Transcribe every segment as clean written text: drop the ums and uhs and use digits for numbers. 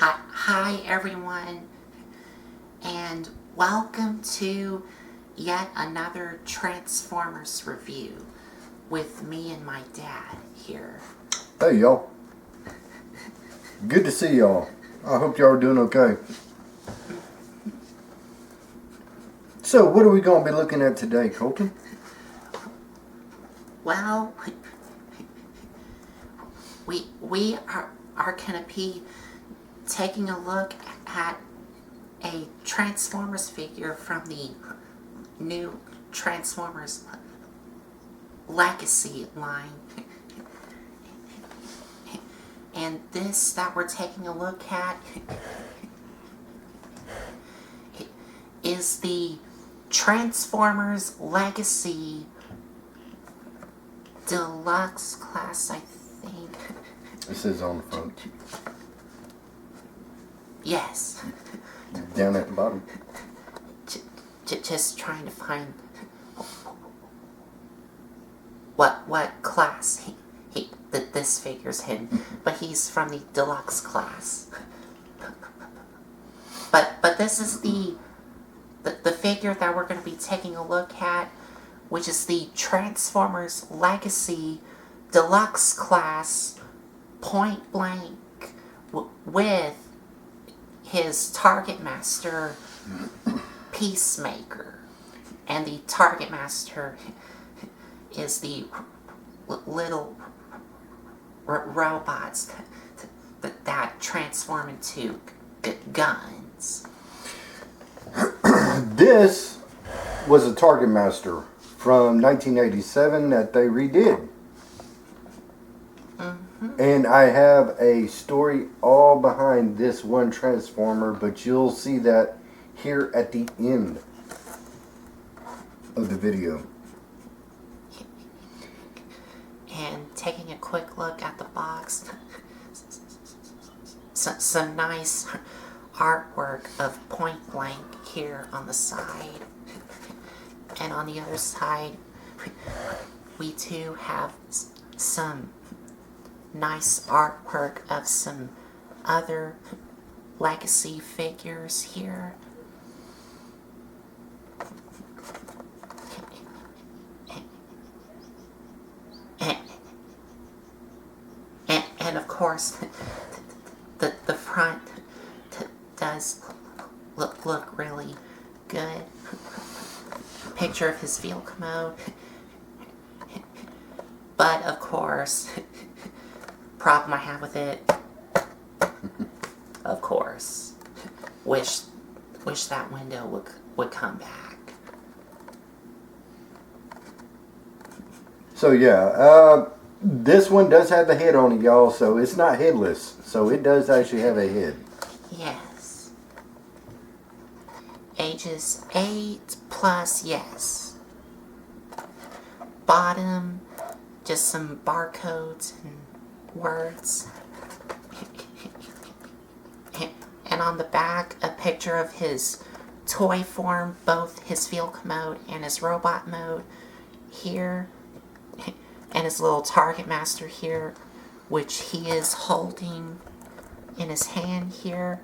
Hi everyone, and welcome to yet another Transformers review with me and my dad here. Hey y'all. Good to see y'all. I hope y'all are doing okay. So, what are we going to be looking at today, Colton? Well, we are going to be taking a look at a Transformers figure from the new Transformers Legacy line. And this that we're taking a look at is the Transformers Legacy Deluxe Class, I think. It says on the front. Yes. Down at the bottom. Just trying to find what class that this figure's in, but he's from the deluxe class. But this is the figure that we're going to be taking a look at, which is the Transformers Legacy Deluxe Class Point Blank with his Target Master Peacemaker. And the Target Master is the little robots that transform into guns. This was a Target Master from 1987 that they redid. And I have a story all behind this one Transformer, but you'll see that here at the end of the video. And taking a quick look at the box, some nice artwork of Point Blank here on the side. And on the other side, we too have some nice artwork of some other Legacy figures here. And of course, the front does look really good. Picture of his vehicle commode. But of course, problem I have with it, of course, wish that window would come back. So yeah, this one does have a head on it, y'all, so it's not headless. So it does actually have a head. Yes. Ages 8+, yes. Bottom, just some barcodes and words. And on the back, a picture of his toy form, both his vehicle mode and his robot mode here. And his little Target Master here, which he is holding in his hand here,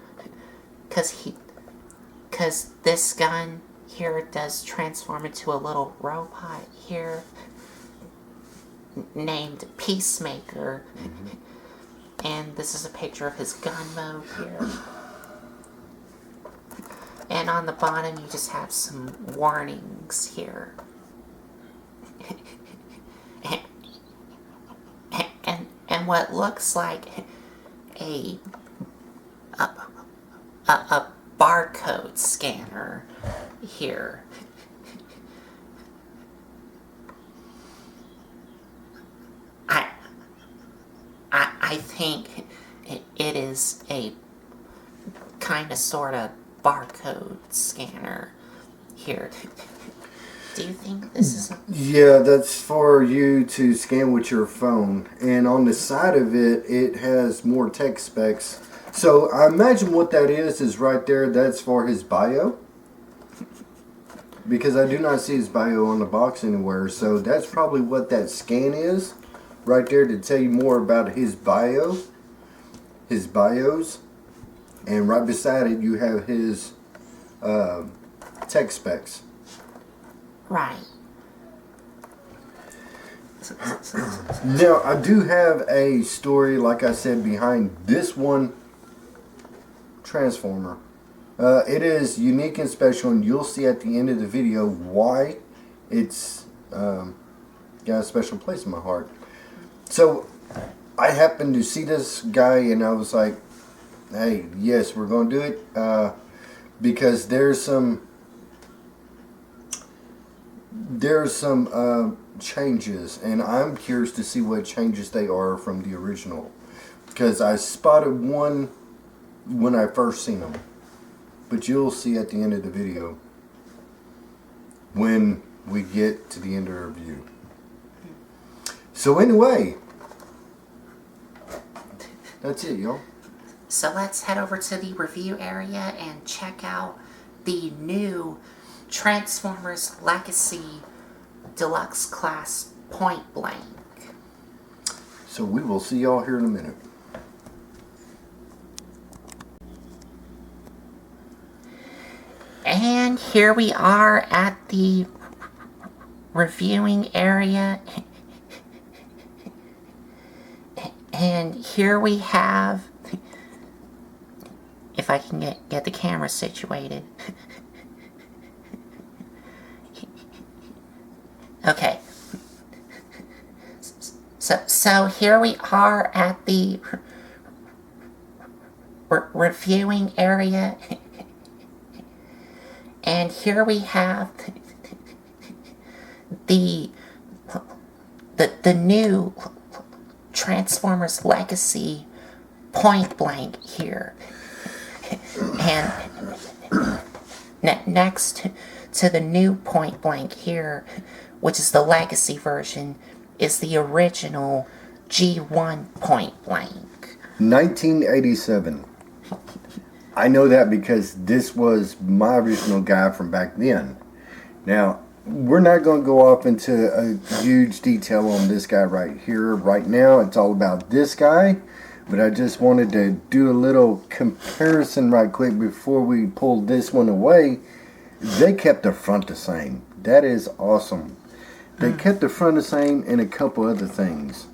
because this gun here does transform into a little robot here named Peacemaker. And this is a picture of his gun mode here. And on the bottom you just have some warnings here. And what looks like a barcode scanner here. I think it is a kind of sort of barcode scanner here. Do you think this is Yeah, that's for you to scan with your phone. And on the side of it, it has more text specs. So I imagine what that is right there. That's for his bio. Because I do not see his bio on the box anywhere. So that's probably what that scan is. Right there to tell you more about his bio. His bios. and right beside it you have his tech specs. Right. Now, I do have a story, like I said, behind this one Transformer. It is unique and special, and you'll see at the end of the video why it's got a special place in my heart. So, I happened to see this guy, and I was like, hey, yes, we're going to do it, because there's some changes, and I'm curious to see what changes they are from the original, because I spotted one when I first seen them, but you'll see at the end of the video when we get to the end of the review. So anyway, that's it, y'all. So let's head over to the review area and check out the new Transformers Legacy Deluxe Class Point Blank. So we will see y'all here in a minute. And here we are at the reviewing area. And here we have, if I can get the camera situated. Okay. So here we are at the reviewing area. And here we have the new Transformers Legacy Point Blank here. And next to the new Point Blank here, which is the Legacy version, is the original G1 Point Blank. 1987. I know that because this was my original guy from back then. Now, we're not going to go off into a huge detail on this guy right here, right now. It's all about this guy. But I just wanted to do a little comparison right quick before we pulled this one away. They kept the front the same. That is awesome. They kept the front the same and a couple other things.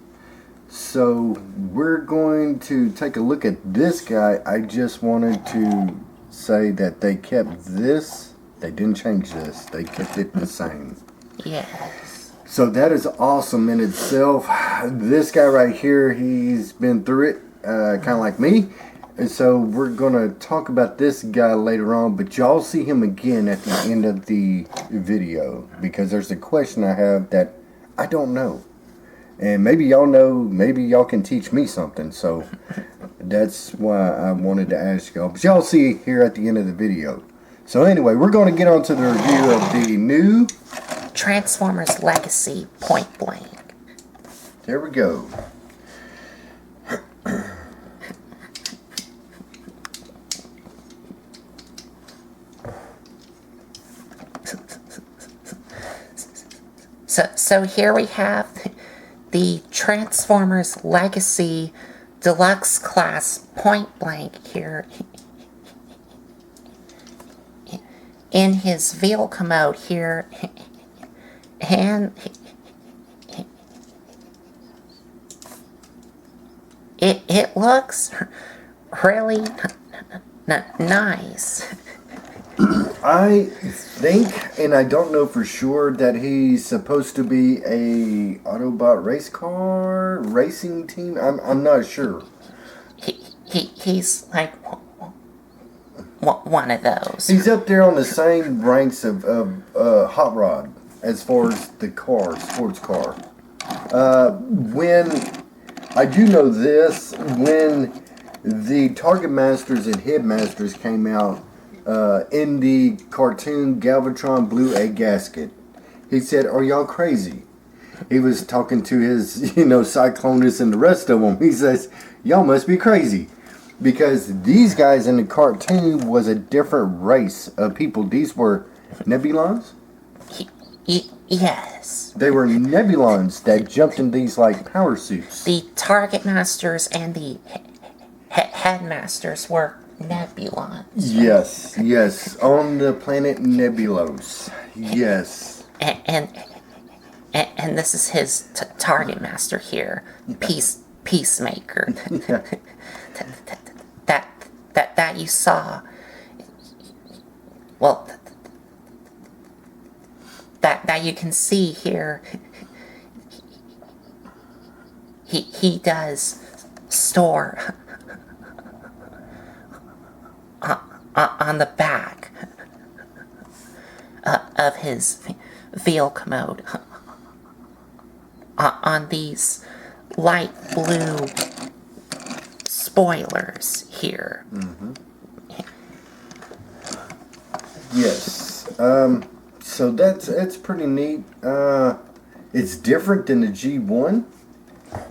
So we're going to take a look at this guy. I just wanted to say that they kept this. They didn't change this. They kept it the same. Yes. So that is awesome in itself. This guy right here, he's been through it, kind of like me. And so we're going to talk about this guy later on. But y'all see him again at the end of the video. Because there's a question I have that I don't know. And maybe y'all know, maybe y'all can teach me something. So that's why I wanted to ask y'all. But y'all see here at the end of the video. So anyway, we're going to get on to the review of the new Transformers Legacy Point Blank. There we go. So here we have the Transformers Legacy Deluxe Class Point Blank here in his vehicle mode here, and it looks really nice. I think, and I don't know for sure, that he's supposed to be a Autobot race car racing team. I'm not sure. He's like one of those. He's up there on the same ranks of Hot Rod as far as the car, sports car. When I do know this, when the Target Masters and Headmasters came out, in the cartoon, Galvatron blew a gasket. He said, "Are y'all crazy?" He was talking to his, Cyclonus and the rest of them. He says, "Y'all must be crazy." Because these guys in the cartoon was a different race of people. These were Nebulons? Yes. They were Nebulons that jumped in these, power suits. The Target Masters and the Headmasters were Nebulons. Yes, yes, on the planet Nebulos. Yes. And this is his target master here, Peacemaker. that you saw. Well, that you can see here. He does store on the back of his vehicle commode on these light blue spoilers here. Mm-hmm. Yes. So that's pretty neat. It's different than the G1.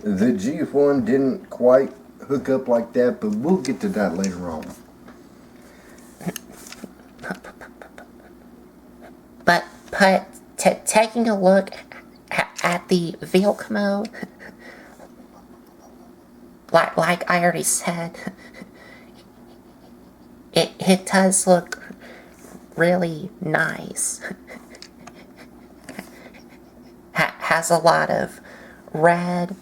The G1 didn't quite hook up like that, but we'll get to that later on. But taking a look at the vehicle commode, like I already said, it does look really nice. Has a lot of red,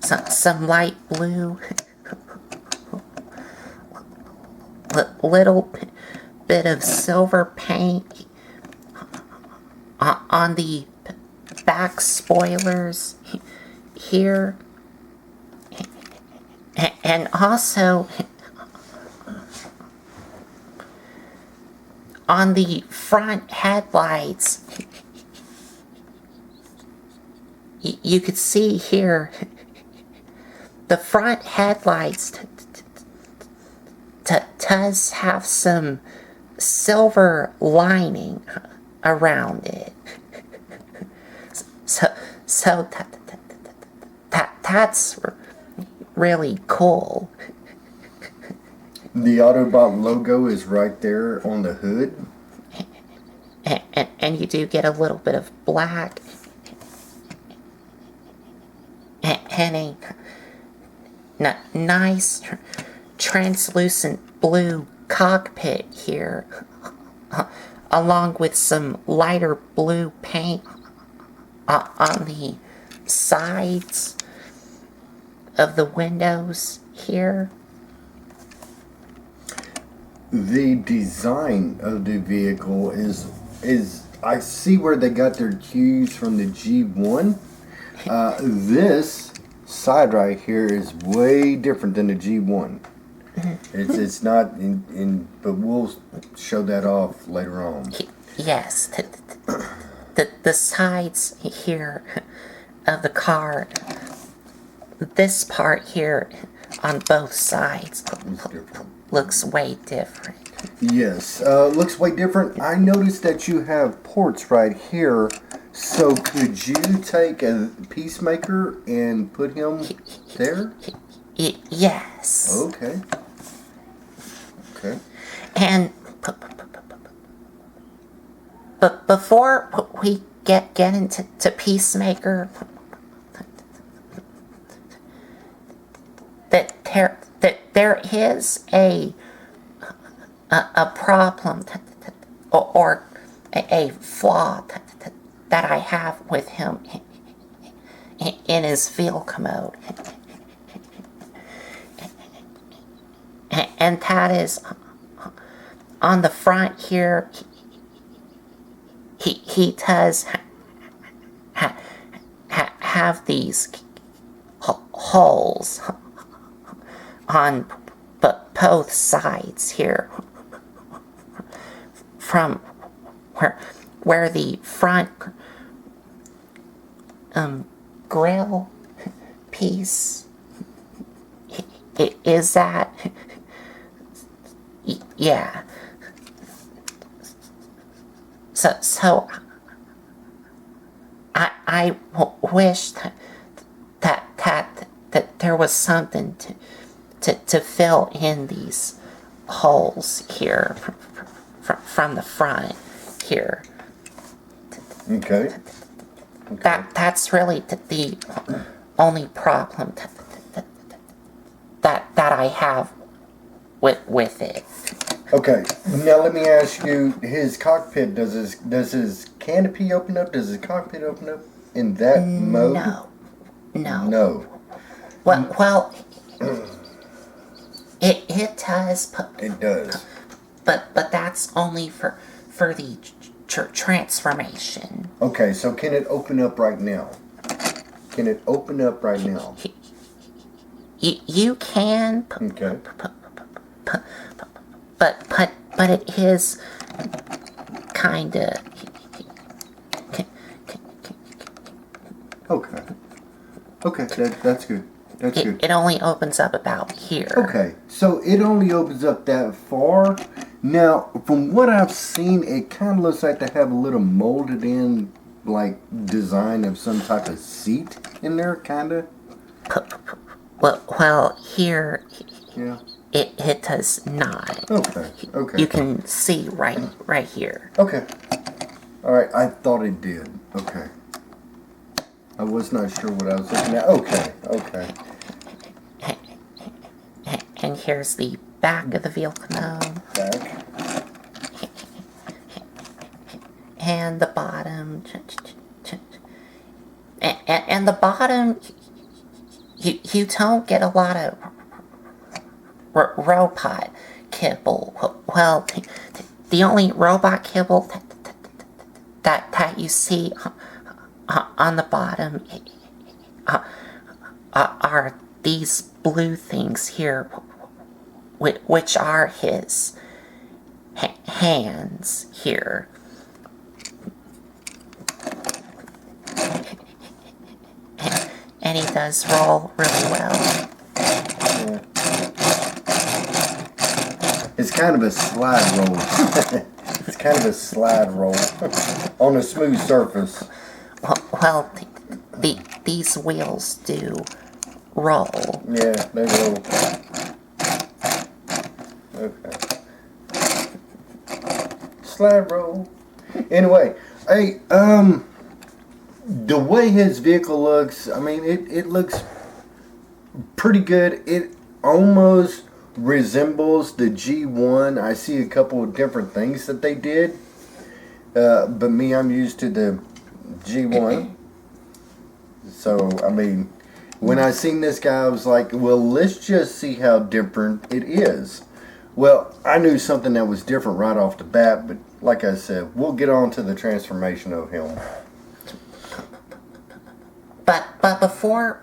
some light blue, little bit of silver paint on the back spoilers here, and also on the front headlights. You could see here the front headlights does have some silver lining around it. So that's really cool. The Autobot logo is right there on the hood. And you do get a little bit of black and a nice translucent blue cockpit here, along with some lighter blue paint on the sides of the windows here. The design of the vehicle is I see where they got their cues from the G1. This side right here is way different than the G1. It's not but we'll show that off later on. Yes, the sides here of the car, this part here on both sides looks way different. Yes, looks way different. I noticed that you have ports right here. So could you take a Peacemaker and put him there? Yes. Okay. Okay. And but before we get into Peacemaker, that there is a problem or a flaw that I have with him in his vehicle commode, and that is on the front here. He does have these holes on both sides here, from where the front grill piece is that. Yeah. So I wish that there was something to fill in these holes here from the front here. Okay. That's really the only problem that I have with it. Okay, now let me ask you: his cockpit, does his canopy open up? Does his cockpit open up in that mode? No, no. No. Well, it does, It does. but that's only for the transformation. Okay, so can it open up right now? Can it open up right now? You can, Okay. but it is kind of. Okay. Okay, that's good. That's good. It only opens up about here. Okay, so it only opens up that far. Now, from what I've seen, it kind of looks like they have a little molded in, like, design of some type of seat in there, kind of. Well, here Yeah. it does not. Okay. Okay. You can see right here. Okay. All right. I thought it did. Okay. I was not sure what I was looking at. Okay. Okay. And here's the back of the vehicle node. Back. And the bottom. And the bottom, you don't get a lot of robot kibble. Well, the only robot kibble that you see on the bottom are these blue things here, which are his hands here. And he does roll really well. Yeah. It's kind of a slide roll. It's kind of a slide roll on a smooth surface. Well, these wheels do roll. Yeah, they roll. Okay. Slide roll. Anyway, hey, the way his vehicle looks, I mean, it looks pretty good. It almost resembles the G1. I see a couple of different things that they did. But me, I'm used to the G1. So, I mean, when I seen this guy, I was like, well, let's just see how different it is. Well, I knew something that was different right off the bat, but like I said, we'll get on to the transformation of him. But before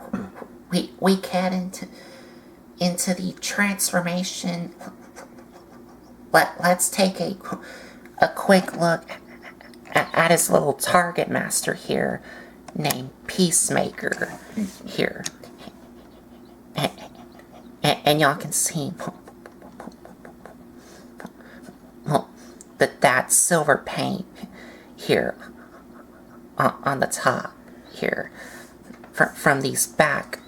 we get into the transformation, let's take a quick look at his little target master here, named Peacemaker here, and y'all can see that silver paint here on the top here from these back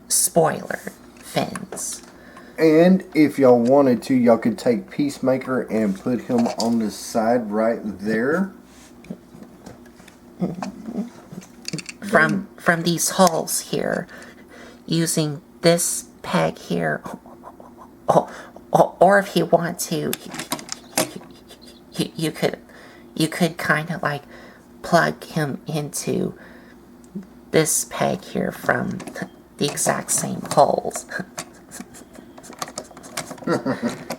spoiler fins. And if y'all wanted to, y'all could take Peacemaker and put him on the side right there. From these holes here, using this peg here, or if you want to, you could kind of like plug him into this peg here from the exact same holes.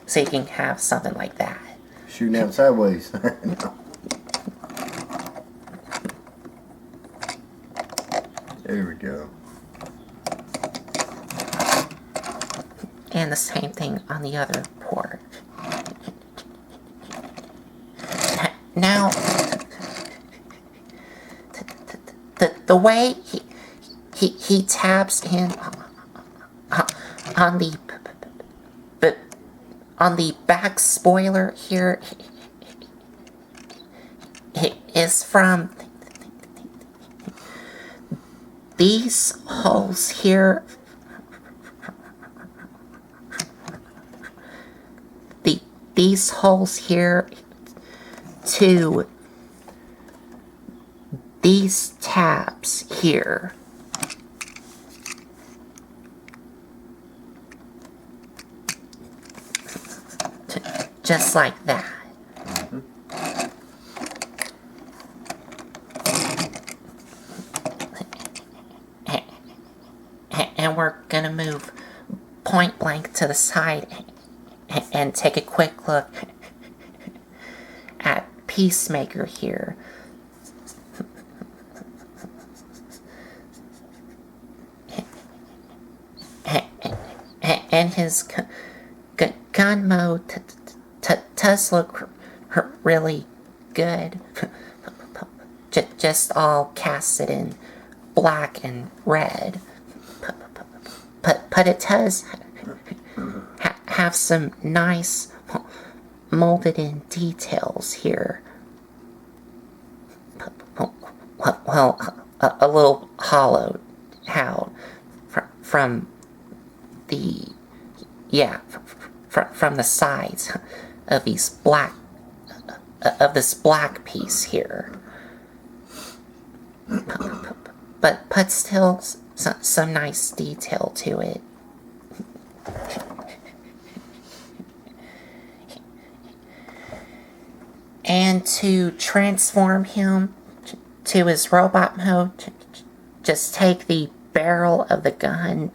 So you can have something like that. Shooting out sideways. There we go. And the same thing on the other port. Now, the way he taps in on the back spoiler here is from these holes here. These holes here to these tabs here. just like that. And we're gonna move point blank to the side and take a quick look at Peacemaker here. And his gun mode does look really good. Just all casted in black and red. But it does have some nice molded in details here. Well, a little hollowed out from the from the sides of these this black piece here. But still some nice detail to it. And to transform him to his robot mode, just take the barrel of the gun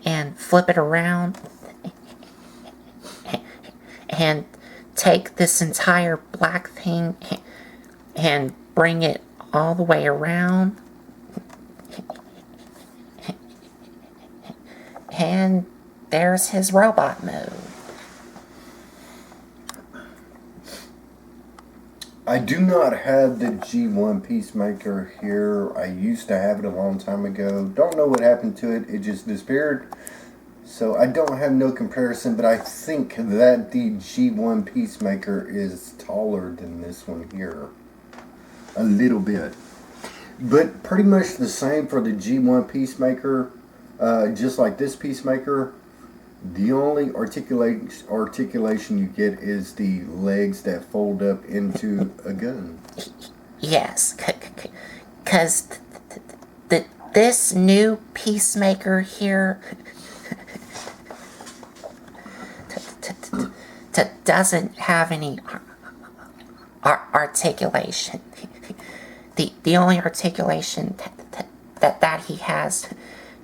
and flip it around and take this entire black thing and bring it all the way around, and there's his robot mode. I do not have the G1 Peacemaker here. I used to have it a long time ago. Don't know what happened to it. It just disappeared. So I don't have no comparison, but I think that the G1 Peacemaker is taller than this one here. A little bit. But pretty much the same for the G1 Peacemaker. Just like this Peacemaker, the only articulation you get is the legs that fold up into a gun. Yes, because this new Peacemaker here doesn't have any articulation. The only articulation that he has,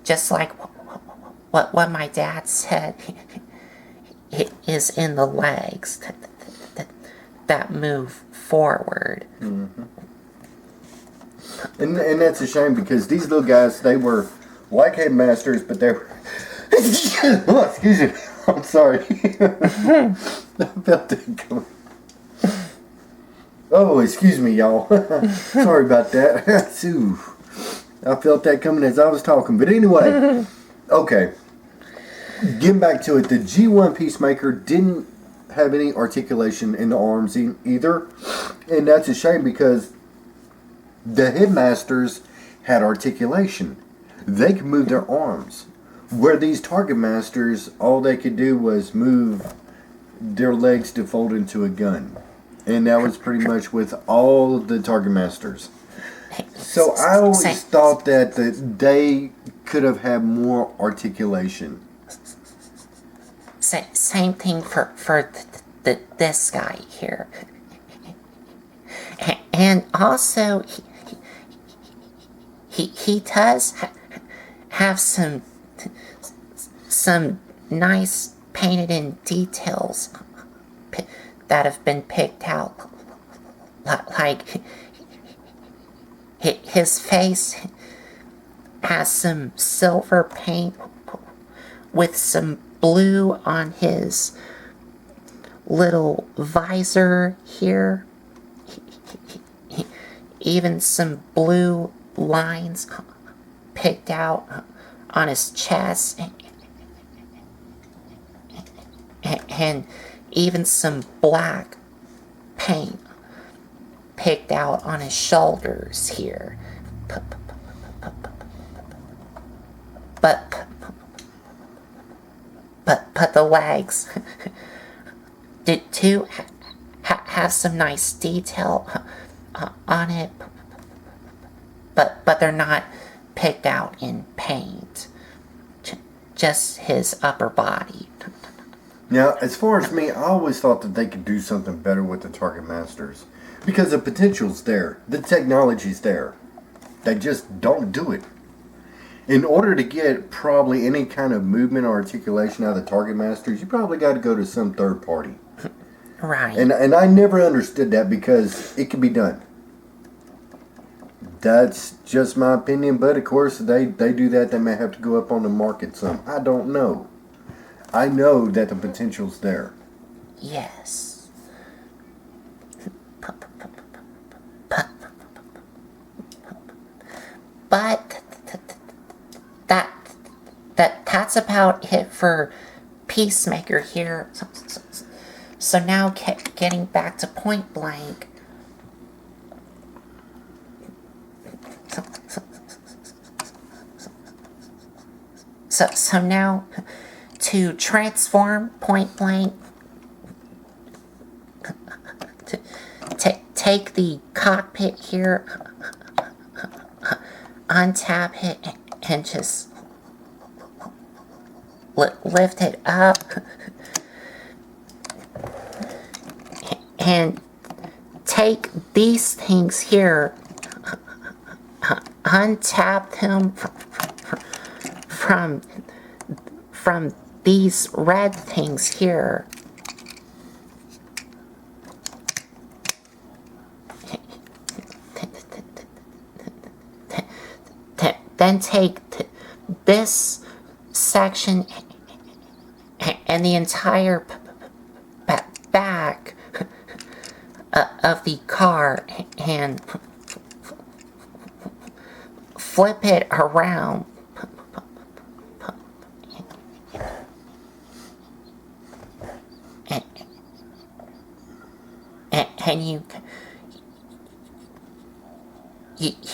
just like what my dad said, it is in the legs that move forward. Mm-hmm. And that's a shame, because these little guys, they were like headmasters, but they were... Oh, excuse me. I'm sorry. I felt it coming. Oh, excuse me, y'all. Sorry about that. I felt that coming as I was talking. But anyway, okay. Getting back to it, the G1 Peacemaker didn't have any articulation in the arms either. And that's a shame, because the headmasters had articulation. They could move their arms. Where these target masters, all they could do was move their legs to fold into a gun. And that was pretty much with all the target masters. So I always thought that they could have had more articulation. Same thing for this guy here. And also, he does have some nice painted in details that have been picked out. Like, his face has some silver paint with some blue on his little visor here. Even some blue lines picked out on his chest. And even some black paint picked out on his shoulders here. But the legs did too have some nice detail on it, but they're not picked out in paint. Just his upper body. Now, as far as me, I always thought that they could do something better with the Target Masters. Because the potential's there. The technology's there. They just don't do it. In order to get probably any kind of movement or articulation out of the Target Masters, you probably got to go to some third party. Right. And I never understood that because it can be done. That's just my opinion, but of course they do that. They may have to go up on the market some. I don't know. I know that the potential's there. Yes. But that's about it for Peacemaker here. So now getting back to Point Blank. So now to transform Point Blank, take the cockpit here, untap it, and just lift it up, and take these things here, untap them from these red things here. Then take this section and the entire back of the car and flip it around. And you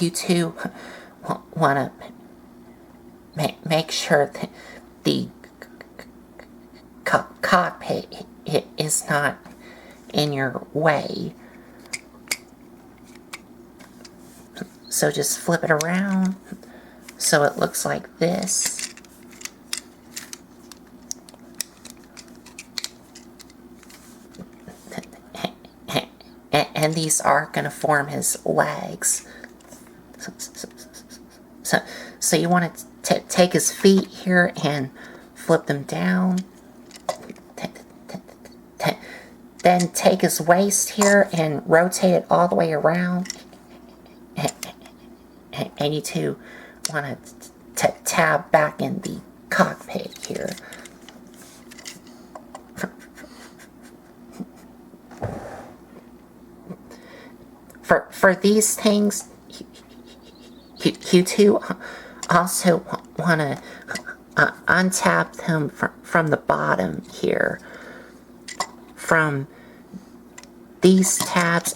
two want to make sure that the cockpit is not in your way. So just flip it around so it looks like this. And these are going to form his legs. So you want to take his feet here and flip them down. Then take his waist here and rotate it all the way around. And you two want to tab back in the cockpit here. For these things, you two also want to untap them from the bottom here. From these tabs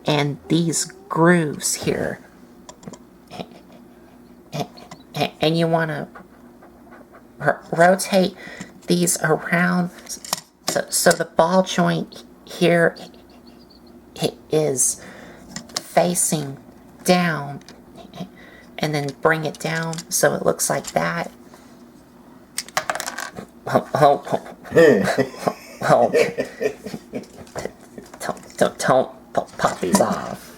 and these grooves here. And you want to rotate these around so the ball joint here is facing down, and then bring it down so it looks like that. Don't pop these off.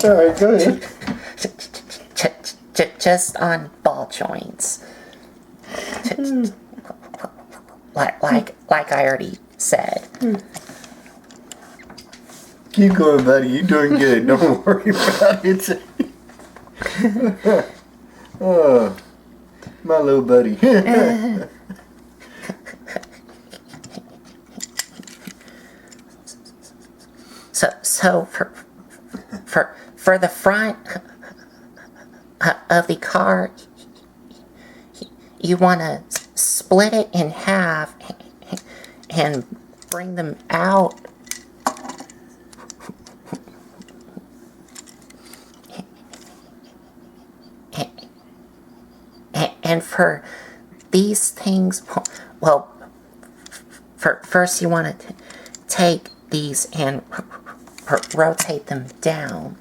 Alright, go ahead. Just on ball joints. Like I already said. Keep going, buddy. You're doing good. Don't worry about it. Oh, my little buddy. So for the front of the car, you want to split it in half and bring them out. And for these things, well, first you want to take these and rotate them down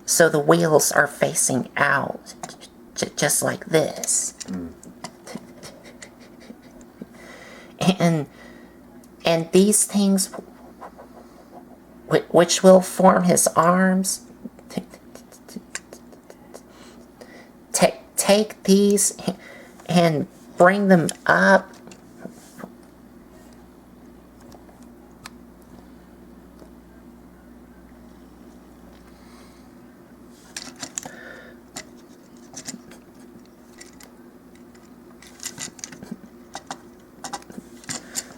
so the wheels are facing out, just like this. and these things, which will form his arms, take these and bring them up.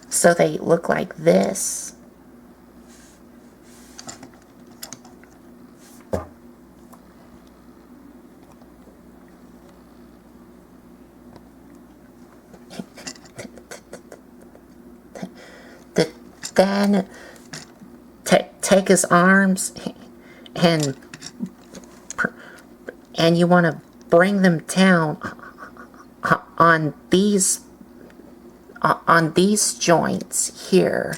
So they look like this. Then take his arms and you want to bring them down on these joints here.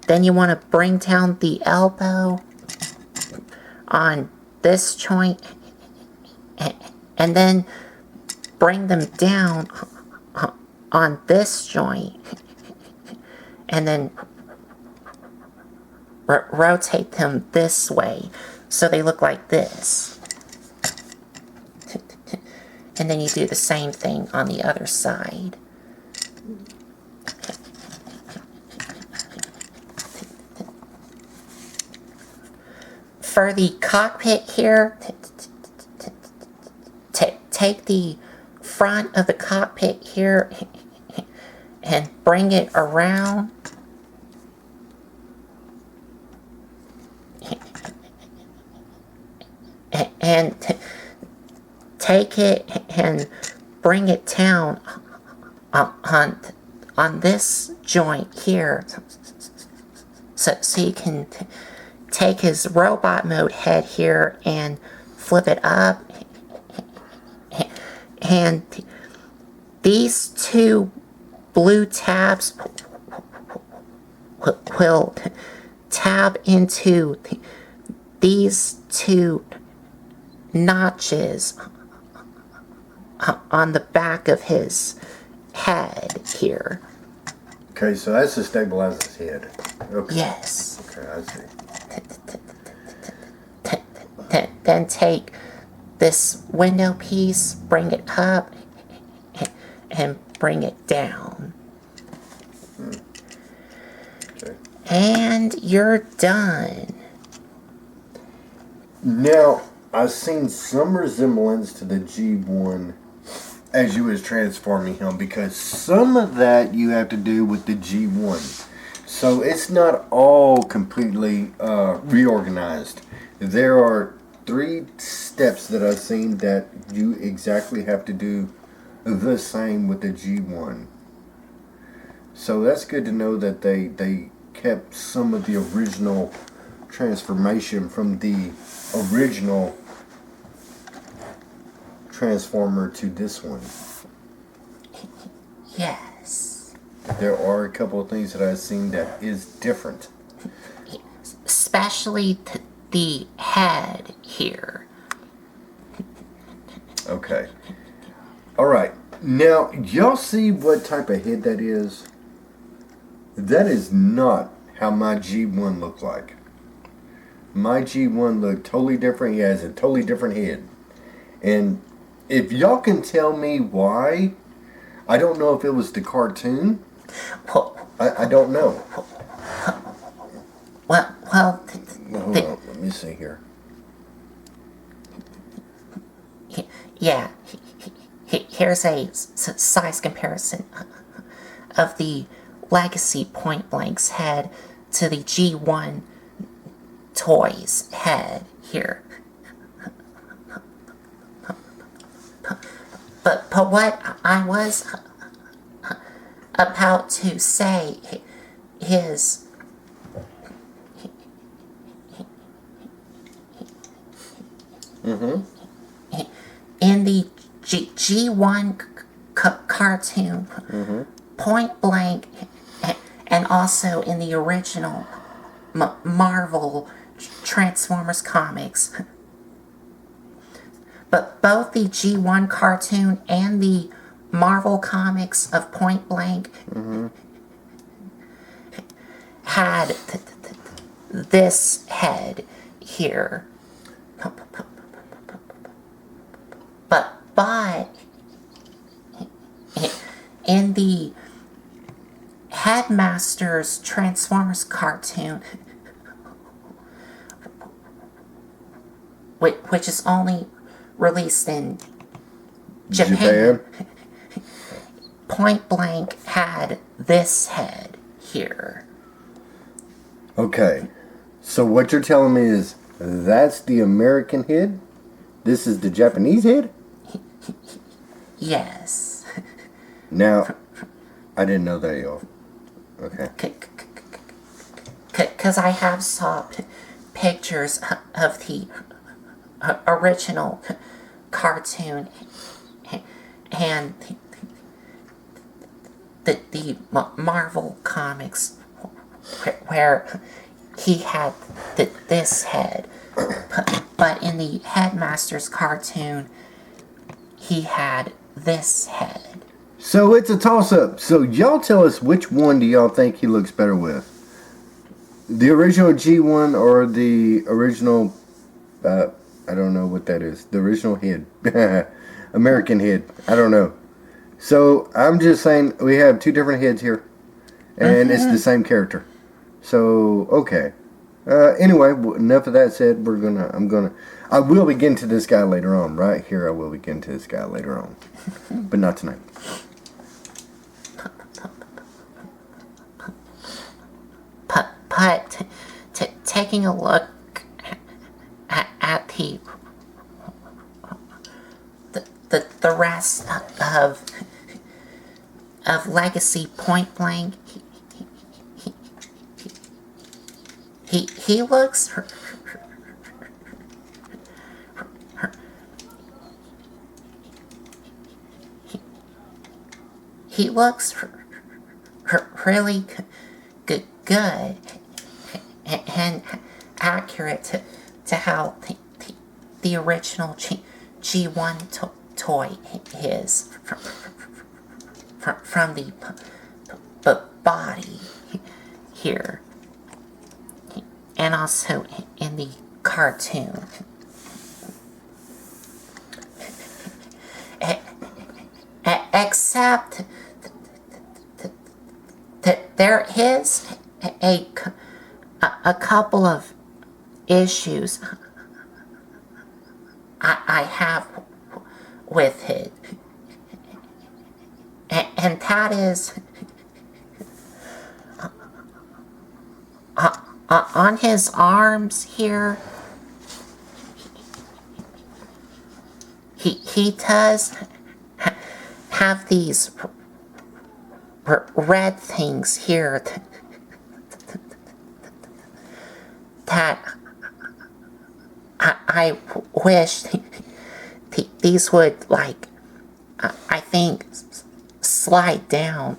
Then you want to bring down the elbow on this joint, and then bring them down on this joint, and then rotate them this way so they look like this. And then you do the same thing on the other side. For the cockpit here, take the front of the cockpit here and bring it around. And take it and bring it down on this joint here. So you can take his robot mode head here and flip it up. And these two blue tabs will tab into these two notches on the back of his head here. Okay, so that's to stabilize his head. Okay. Yes. Okay, I see. Then take this window piece, bring it up, and bring it down. Okay. And you're done. Now, I've seen some resemblance to the G1 as you was transforming him, because some of that you have to do with the G1. So it's not all completely reorganized. There are 3 steps that I've seen that you exactly have to do the same with the G1. So that's good to know that they kept some of the original transformation from the original Transformer to this one. Yes. There are a couple of things that I've seen that is different. Especially the head here. Okay. Alright. Now, y'all see what type of head that is? That is not how my G1 looked like. My G1 looked totally different. He has a totally different head. And if y'all can tell me why, I don't know if it was the cartoon. I don't know. Well, Hold on, let me see here. Yeah, here's a size comparison of the Legacy Pointblank's head to the G1 toy's head here. But what I was about to say is in the G1 cartoon, Point Blank, and also in the original Marvel Transformers comics, But both the G1 cartoon and the Marvel comics of Point Blank had this head here. But in the Headmaster's Transformers cartoon, which is only released in Japan, Point Blank had this head here. Okay, so what you're telling me is that's the American head? This is the Japanese head? Yes. Now, I didn't know that, y'all. Okay. Because I have saw pictures of the original cartoon and the Marvel comics where he had this head, but in the Headmaster's cartoon he had this head. So it's a toss-up. So y'all tell us, which one do y'all think he looks better with? The original G1 or the original, I don't know what that is. The original head. American head. I don't know. So I'm just saying we have two different heads here. And it's the same character. So, okay. Anyway, enough of that said. I will be getting to this guy later on. Right here, I will be getting to this guy later on. But not tonight. But taking a look at the rest of Legacy Pointblank, he looks he looks really good and accurate to how the original G1 toy is from the body here, and also in the cartoon. Except that there is a couple of issues I have with it, and that is on his arms here. He does have these red things here that I wish these would, like, I think, slide down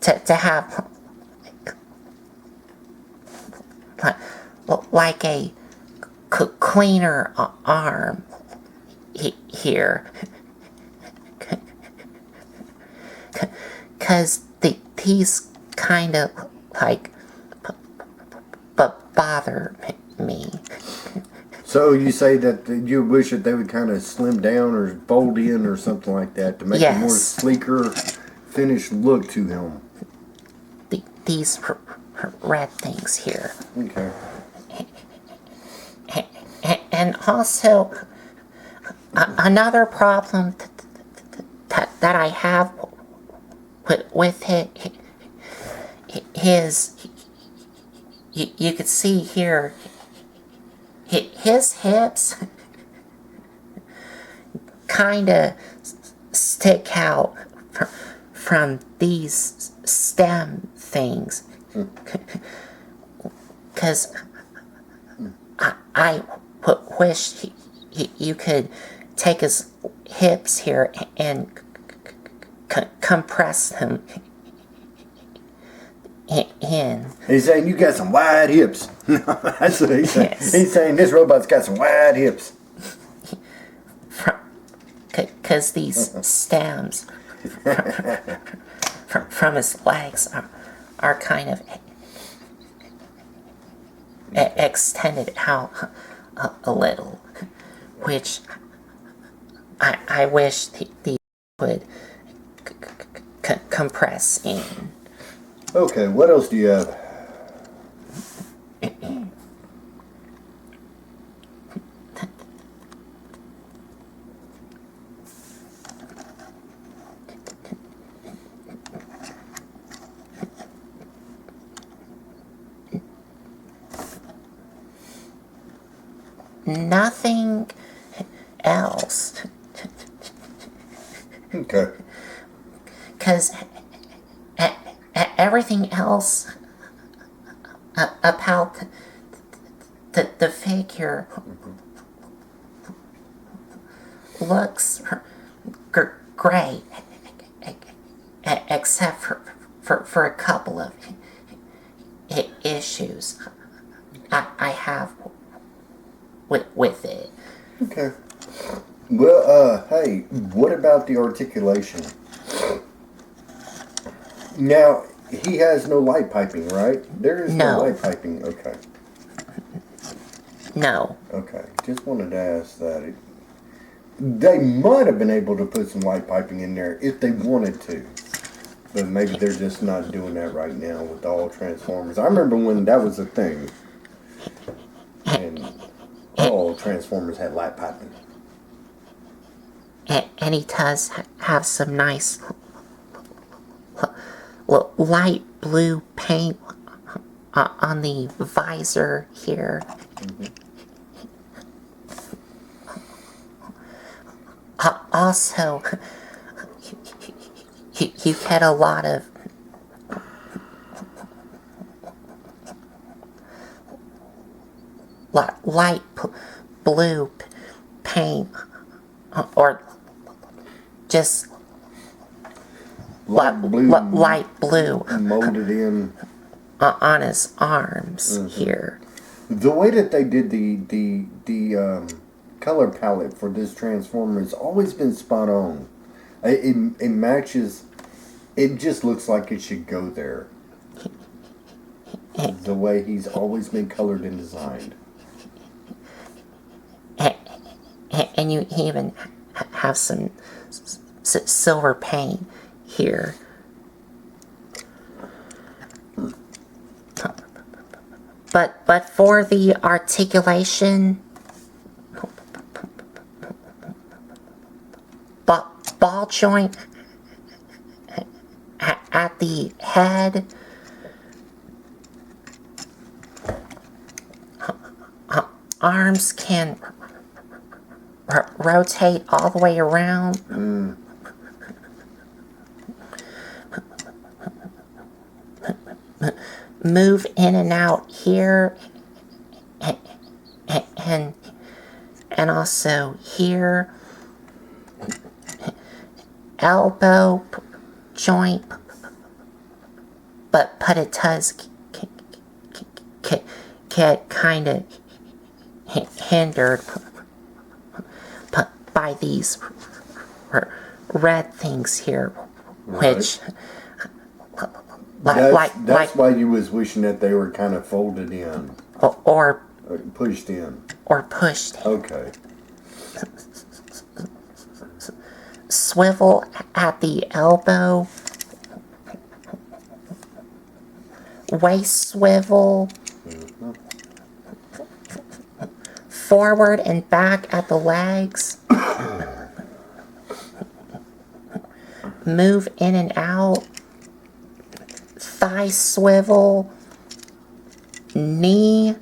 to have like a cleaner arm here. Because these kind of, like, bother me. So you say that you wish that they would kind of slim down or fold in or something like that to make a more sleeker, finished look to him. These red things here. Okay. And also, another problem that I have with it is, you could see here, his hips kind of stick out from these stem things. Because I wish you could take his hips here and compress them in. He's saying you got some wide hips. That's what he's saying. Yes. He's saying this robot's got some wide hips. 'cause these stems from his legs are kind of extended out a little, which I wish the would compress in. Okay, what else do you have? Nothing else. Okay. Because everything else about the figure looks great, except for a couple of issues I have with it. Okay. Well, hey, what about the articulation? Now, he has no light piping, right? There is no light piping. Okay. No. Okay. Just wanted to ask that. They might have been able to put some light piping in there if they wanted to. But maybe they're just not doing that right now with all Transformers. I remember when that was a thing. And all Transformers had light piping. And he does have some nice light blue paint on the visor here. Also, you get a lot of light blue paint, or just light blue molded in on his arms here. The way that they did the color palette for this Transformer has always been spot on. It matches. It just looks like it should go there. The way he's always been colored and designed. And you even have some silver paint here. But for the articulation, ball joint at the head, arms can rotate all the way around. Move in and out here, and also here. Elbow joint, but it does get kind of hindered by these red things here, which that's why you was wishing that they were kind of folded in or pushed in or pushed. Okay. Swivel at the elbow, waist swivel, forward and back at the legs, move in and out, thigh swivel, knee,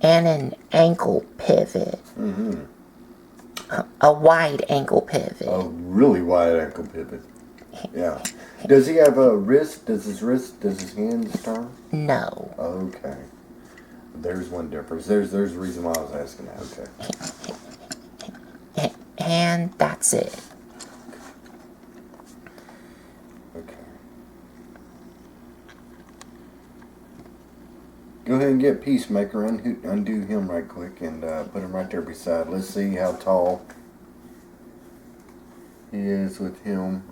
and an ankle pivot. A wide ankle pivot. A really wide ankle pivot. Yeah. Does he have a wrist? Does his hands turn? No. Okay. There's one difference. There's a reason why I was asking that. Okay. And that's it. Okay. Go ahead and get Peacemaker, undo him right quick, and put him right there beside. Let's see how tall he is with him.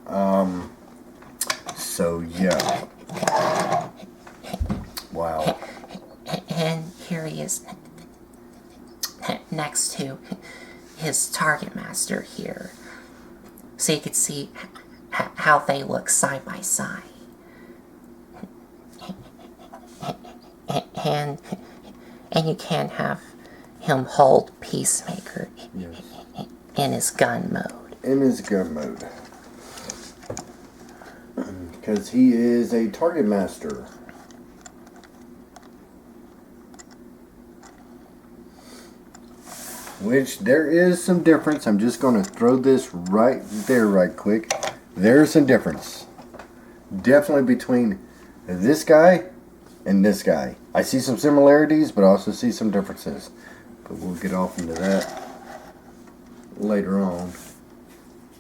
So yeah. Wow. And here he is next to his target master here. So you can see how they look side by side. And you can have him hold Peacemaker Yes. in his gun mode. In his gun mode. Because he is a target master. Which there is some difference. I'm just going to throw this right there right quick. There's some difference. Definitely between this guy and this guy. I see some similarities, but I also see some differences. But we'll get off into that later on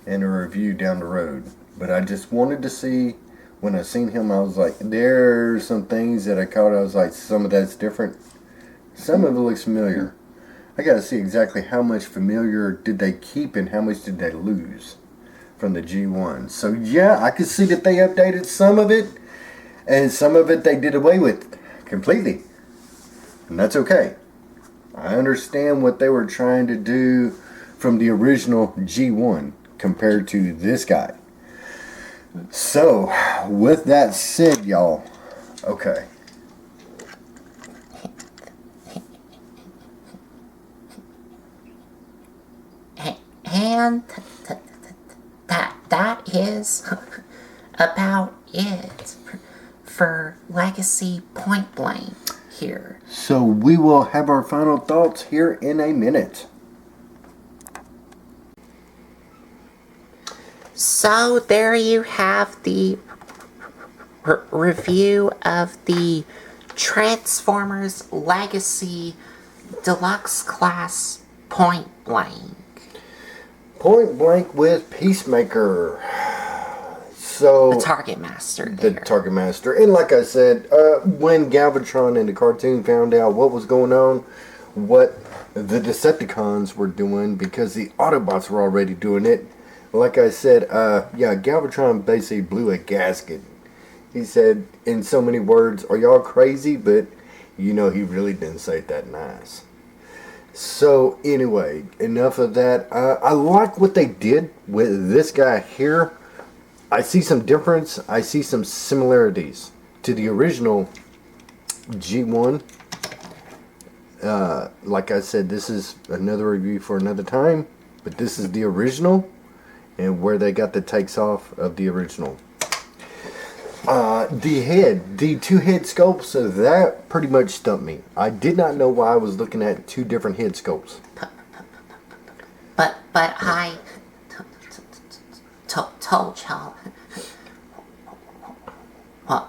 in a review down the road. But I just wanted to see, when I seen him, I was like, there's some things that I caught. I was like, some of that's different. Some of it looks familiar. I gotta see exactly how much familiar did they keep and how much did they lose from the G1. So yeah, I could see that they updated some of it, and some of it they did away with completely. And that's okay. I understand what they were trying to do from the original G1 compared to this guy. So, with that said, y'all, okay. And that is about it for Legacy Pointblank here. So we will have our final thoughts here in a minute. So there you have the review of the Transformers Legacy Deluxe Class Pointblank. Pointblank with Peacemaker. So The Target Master the there. Target Master. And like I said, when Galvatron in the cartoon found out what was going on, what the Decepticons were doing, because the Autobots were already doing it, like I said, yeah, Galvatron basically blew a gasket. He said, in so many words, are y'all crazy? But, you know, he really didn't say it that nice. So, anyway, enough of that. I like what they did with this guy here. I see some difference. I see some similarities to the original G1. Like I said, this is another review for another time. But this is the original, and where they got the takes off of the original. The two head sculpts, that pretty much stumped me. I did not know why I was looking at two different head sculpts. But I told y'all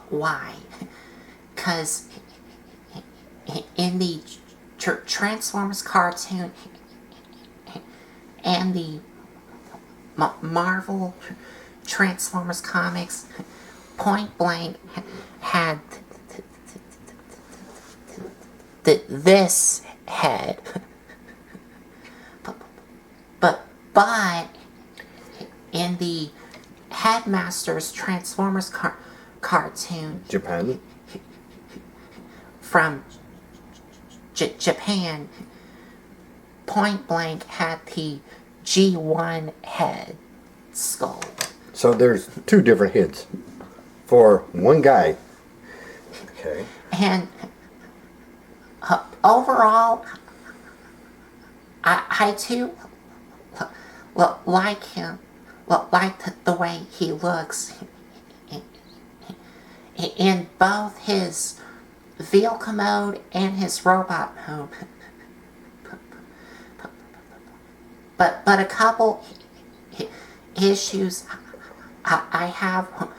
why. Because in the Transformers cartoon and the Marvel Transformers comics, Pointblank had this head, but in the Headmaster's Transformers cartoon Japan? from Japan, Pointblank had the G1 head skull. So there's two different heads for one guy. Okay. And overall, I too like him, like the way he looks in both his vehicle mode and his robot mode. But a couple issues I have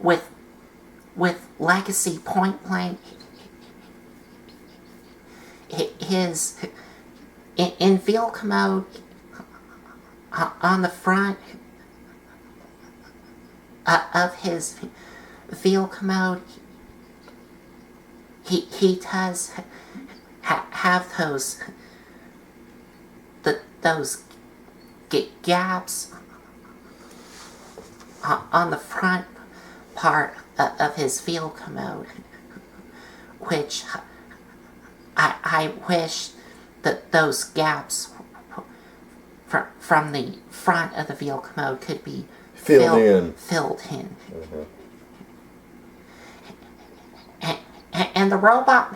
with Legacy Pointblank is in vehicle mode on the front of his vehicle mode he does have those gaps on the front part of his wheel commode, which I wish that those gaps from the front of the wheel commode could be filled in. Mm-hmm. And the robot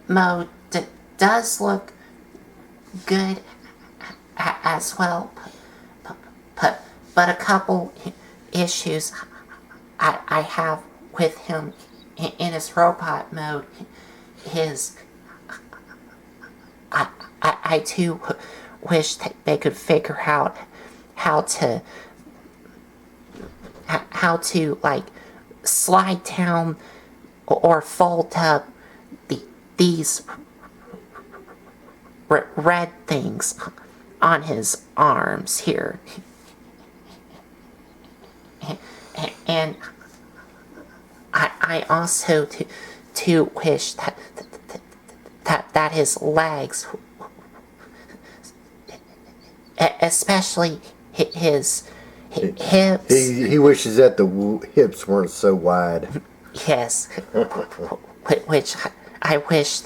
mode does look good as well, but a couple issues I have with him in his robot mode is I do wish that they could figure out how to like slide down or fold up these red things on his arms here. And I also to wish that his legs, especially his hips. He wishes that the hips weren't so wide. Yes, which I wish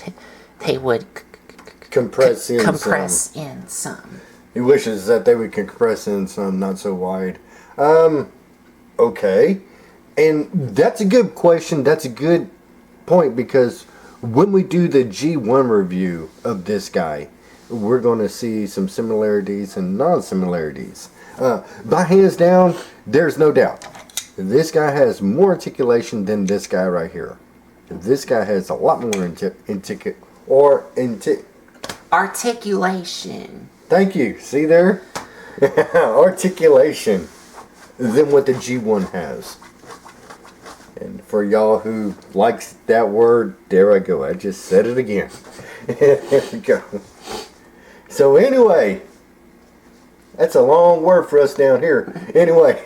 they would compress in some. He wishes that they would compress in some, not so wide. Okay. And that's a good question. That's a good point, because when we do the G1 review of this guy, we're going to see some similarities and non-similarities. By hands down, there's no doubt. This guy has more articulation than this guy right here. This guy has a lot more articulation. Thank you. See there? Articulation than what the G1 has. And for y'all who likes that word, there I go. I just said it again. There we go. So anyway, that's a long word for us down here. Anyway.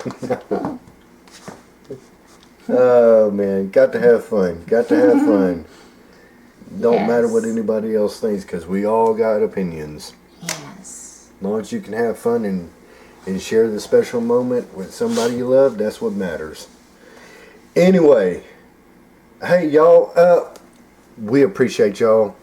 Oh man, got to have fun. Got to have fun. Don't matter what anybody else thinks, because we all got opinions. Yes. As long as you can have fun and share the special moment with somebody you love, that's what matters. Anyway, hey y'all, we appreciate y'all.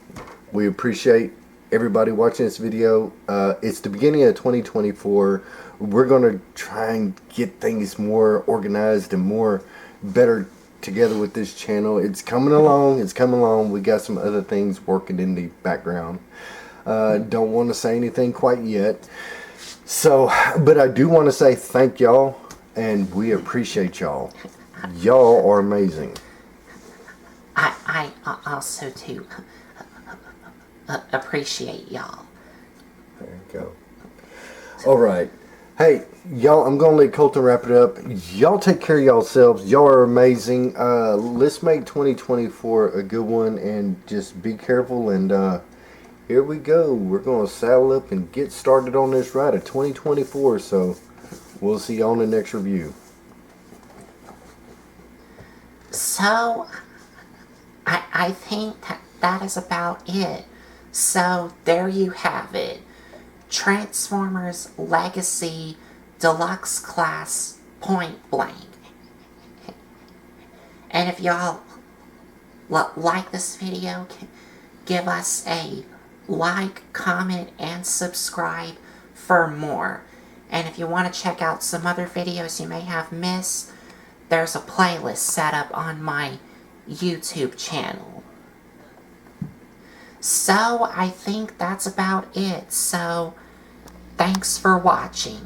We appreciate everybody watching this video. It's the beginning of 2024. We're going to try and get things more organized and more better together with this channel. It's coming along. It's coming along. We got some other things working in the background. Don't want to say anything quite yet. So, but I do want to say thank y'all, and we appreciate y'all. Y'all are amazing. I also too appreciate y'all. There you go. All right. Hey, y'all, I'm going to let Colton wrap it up. Y'all take care of yourselves. Y'all are amazing. Let's make 2024 a good one, and just be careful. And here we go. We're going to saddle up and get started on this ride of 2024. So we'll see you on the next review. So, I think that is about it. So, there you have it. Transformers Legacy Deluxe Class Point Blank. And if y'all like this video, give us a like, comment, and subscribe for more. And if you want to check out some other videos you may have missed, there's a playlist set up on my YouTube channel. So, I think that's about it. So, thanks for watching.